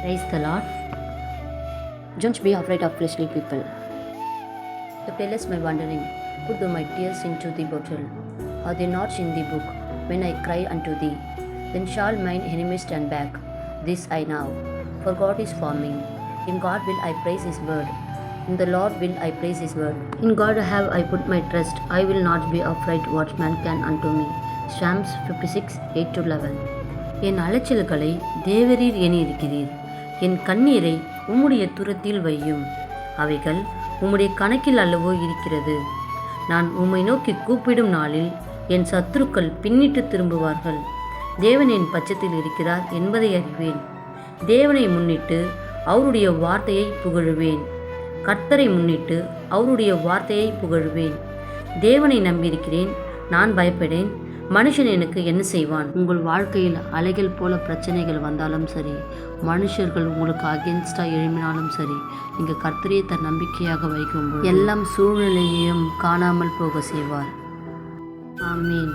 Praise the Lord. Don't be afraid of fleshly people. To tell us my wandering, put thou my tears into the bottle. Are they not in the book when I cry unto thee? Then shall mine enemies stand back. This I know, for God is for me. In God will I praise his word. In the Lord will I praise his word. In God have I put my trust. I will not be afraid what man can unto me. Psalms 56, 8-11. என் அலைச்சல்களை தேவரீர் எண்ணியிருக்கிறீர். என் கண்ணீரை உம்முடைய தூரத்தில் வையும். அவைகள் உம்முடைய கணக்கில் அல்லவோ இருக்கிறது. நான் உம்மை நோக்கி கூப்பிடும் நாளில் என் சத்துருக்கள் பின்னிட்டு திரும்புவார்கள். தேவன் என் பட்சத்தில் இருக்கிறார் என்பதை அறிவேன். தேவனை முன்னிட்டு அவருடைய வார்த்தையை புகழுவேன். கர்த்தரை முன்னிட்டு அவருடைய வார்த்தையை புகழுவேன். தேவனை நம்பியிருக்கிறேன், நான் பயப்படேன். மனுஷன் எனக்கு என்ன செய்வான்? உங்கள் வாழ்க்கையில் அலைகள் போல பிரச்சனைகள் வந்தாலும் சரி, மனுஷர்கள் உங்களுக்கு அகேன்ஸ்டாக எழுப்பினாலும் சரி, நீங்கள் கர்த்தரையே தன் நம்பிக்கையாக வைக்கும்போது எல்லாம் சூழ்நிலையையும் காணாமல் போக செய்வார். ஆமீன்.